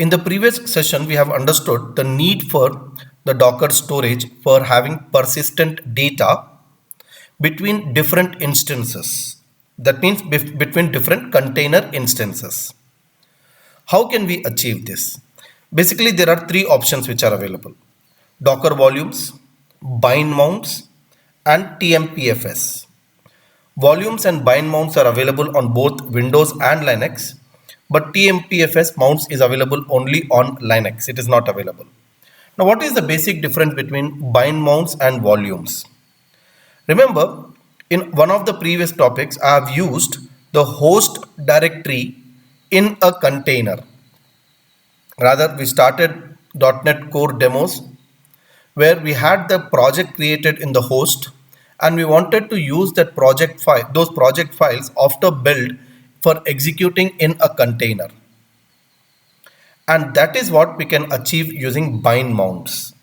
In the previous session, we have understood the need for the Docker storage for having persistent data between different instances. That means between different container instances. How can we achieve this? Basically, there are three options which are available: Docker volumes, bind mounts, and TMPFS. Volumes and bind mounts are available on both Windows and Linux, but TMPFS mounts is available only on Linux. It is not available. Now, what is the basic difference between bind mounts and volumes? Remember, in one of the previous topics, I have used the host directory in a container. Rather, we started .NET Core demos where we had the project created in the host and we wanted to use that project file, those project files after build for executing in a container. And that is what we can achieve using bind mounts.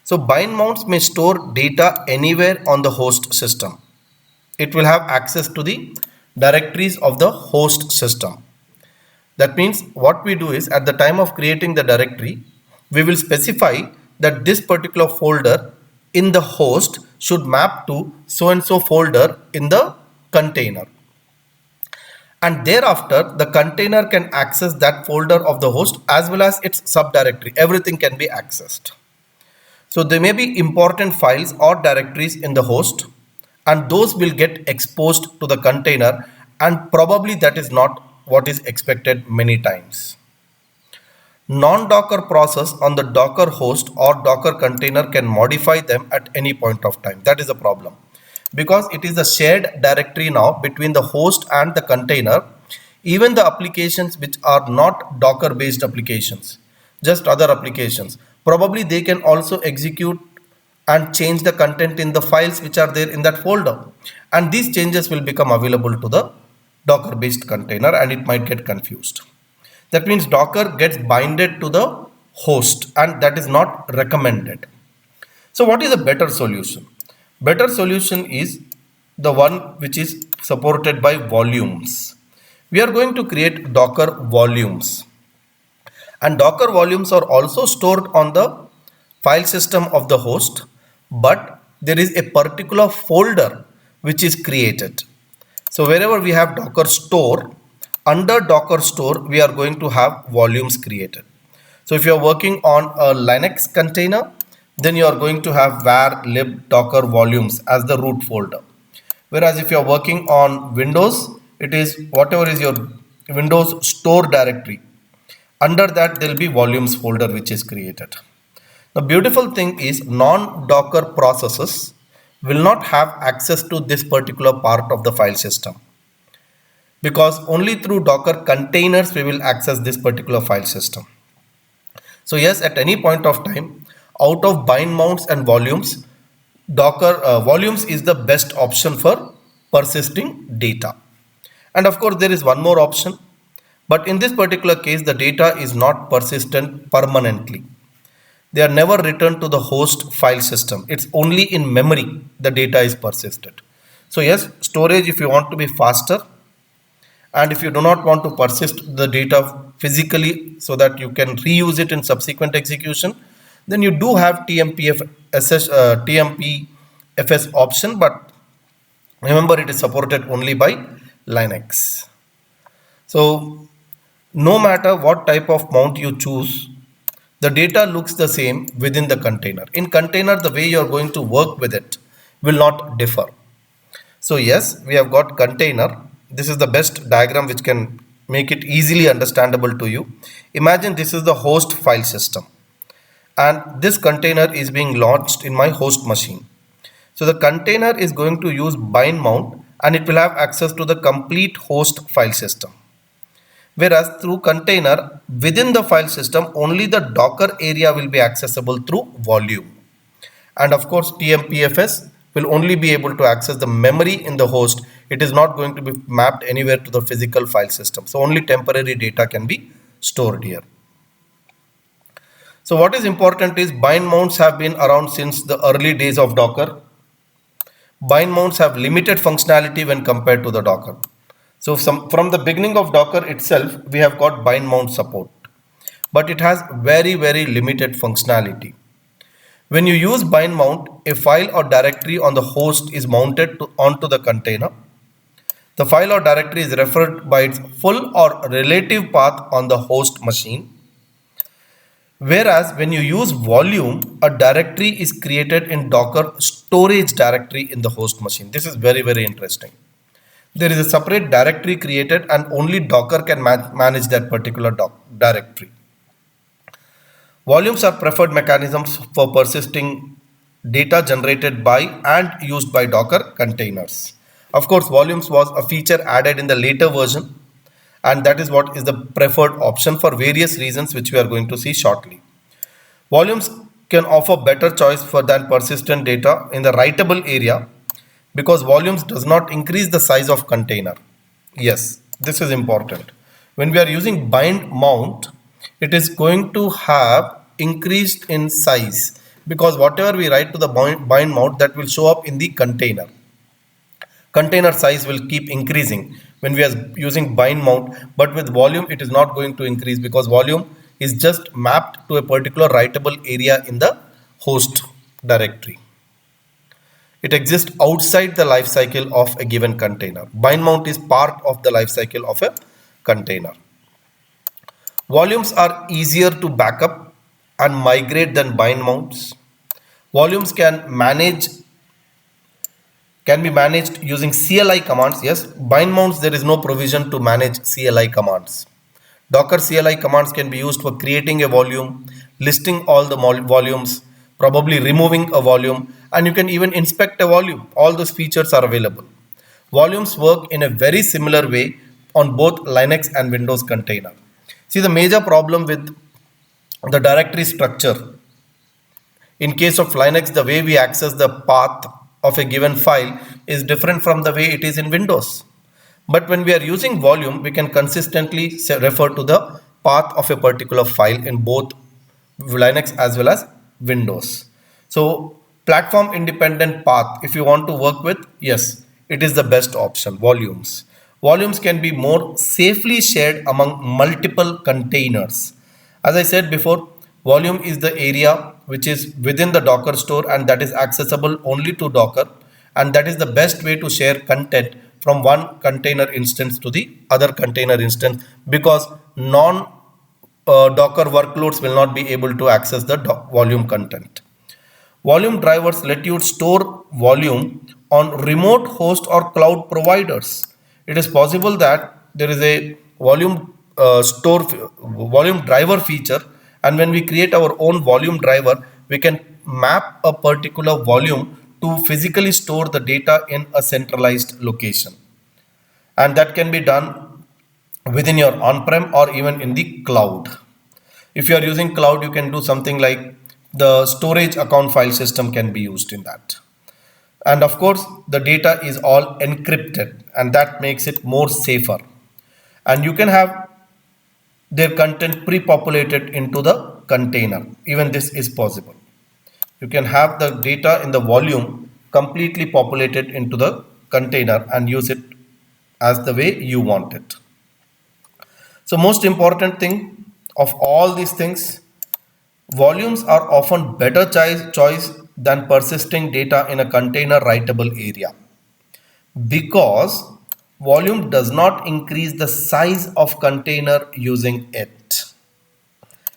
So bind mounts may store data anywhere on the host system. It will have access to the directories of the host system. That means what we do is at the time of creating the directory, we will specify that this particular folder in the host should map to so and so folder in the container. And thereafter, the container can access that folder of the host as well as its subdirectory. Everything can be accessed. So there may be important files or directories in the host, and those will get exposed to the container, and probably that is not what is expected many times. Non-Docker process on the Docker host or Docker container can modify them at any point of time. That is a problem. Because it is a shared directory now between the host and the container, even the applications which are not Docker based applications, just other applications, probably they can also execute and change the content in the files which are there in that folder. And these changes will become available to the Docker based container and it might get confused. That means Docker gets binded to the host and that is not recommended. So what is a better solution? Better solution is the one which is supported by volumes. We are going to create Docker volumes. And Docker volumes are also stored on the file system of the host, but there is a particular folder which is created. So wherever we have Docker store, under Docker store, we are going to have volumes created. So if you are working on a Linux container, then you are going to have var lib docker volumes as the root folder. Whereas if you are working on Windows, it is whatever is your Windows store directory. Under that, there will be volumes folder which is created. The beautiful thing is non-Docker processes will not have access to this particular part of the file system, because only through Docker containers we will access this particular file system. So yes, at any point of time, out of bind mounts and volumes, Docker volumes is the best option for persisting data. And of course, there is one more option, but in this particular case, the data is not persistent permanently. They are never returned to the host file system. It's only in memory the data is persisted. So yes, storage if you want to be faster, and if you do not want to persist the data physically so that you can reuse it in subsequent execution, then you do have TMPFS option, but remember it is supported only by Linux. So no matter what type of mount you choose, the data looks the same within the container. In container, the way you are going to work with it will not differ. So yes, we have got container. This is the best diagram which can make it easily understandable to you. Imagine this is the host file system and this container is being launched in my host machine. So the container is going to use bind mount and it will have access to the complete host file system. Whereas through container, within the file system, only the Docker area will be accessible through volume. And of course, TMPFS will only be able to access the memory in the host. It is not going to be mapped anywhere to the physical file system. So only temporary data can be stored here. So what is important is bind mounts have been around since the early days of Docker. Bind mounts have limited functionality when compared to the Docker. So from the beginning of Docker itself, we have got bind mount support. but it has very limited functionality. When you use bind mount, a file or directory on the host is mounted onto the container. The file or directory is referred by its full or relative path on the host machine. Whereas when you use volume, a directory is created in Docker storage directory in the host machine. This is very interesting. There is a separate directory created and only Docker can manage that particular directory. Volumes are preferred mechanisms for persisting data generated by and used by Docker containers. Of course, volumes was a feature added in the later version, and that is what is the preferred option for various reasons which we are going to see shortly. Volumes can offer better choice for than persistent data in the writable area because volumes does not increase the size of container. Yes, this is important. When we are using bind mount, it is going to have increased in size because whatever we write to the bind mount, that will show up in the container. Container size will keep increasing when we are using bind mount, but with volume it is not going to increase because volume is just mapped to a particular writable area in the host directory. It exists outside the life cycle of a given container. Bind mount is part of the life cycle of a container. Volumes are easier to backup and migrate than bind mounts. Volumes can be managed using CLI commands. Yes, bind mounts there is no provision to manage CLI commands. Docker CLI commands can be used for creating a volume, listing all the volumes, probably removing a volume, and you can even inspect a volume. All those features are available. Volumes work in a very similar way on both Linux and Windows container. See, the major problem with the directory structure in case of Linux, the way we access the path of a given file is different from the way it is in Windows. But when we are using volume, we can consistently refer to the path of a particular file in both Linux as well as Windows. So platform independent path, if you want to work with, yes, it is the best option, volumes. Volumes can be more safely shared among multiple containers. As I said before, volume is the area which is within the Docker store and that is accessible only to Docker, and that is the best way to share content from one container instance to the other container instance because Docker workloads will not be able to access the volume content. Volume drivers let you store volume on remote host or cloud providers. It is possible that there is a volume volume driver feature, and when we create our own volume driver, we can map a particular volume to physically store the data in a centralized location, and that can be done within your on-prem or even in the cloud. If you are using cloud, you can do something like the storage account file system can be used in that. And of course, the data is all encrypted and that makes it more safer. And you can have their content pre-populated into the container. Even this is possible. You can have the data in the volume completely populated into the container and use it as the way you want it. So most important thing of all these things, volumes are often better choice than persisting data in a container writable area because volume does not increase the size of container using it,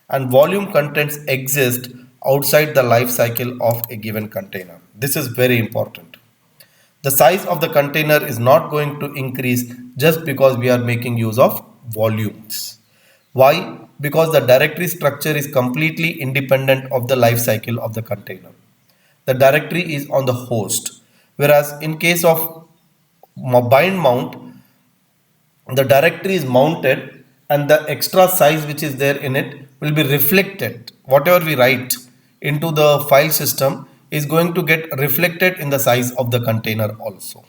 and volume contents exist outside the life cycle of a given container. This is very important. The size of the container is not going to increase just because we are making use of volumes. Why? Because the directory structure is completely independent of the life cycle of the container. The directory is on the host, whereas in case of bind mount, the directory is mounted and the extra size which is there in it will be reflected. Whatever we write into the file system is going to get reflected in the size of the container also.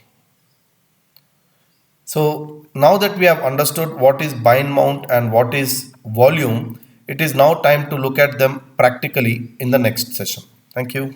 So now that we have understood what is bind mount and what is volume, it is now time to look at them practically in the next session. Thank you.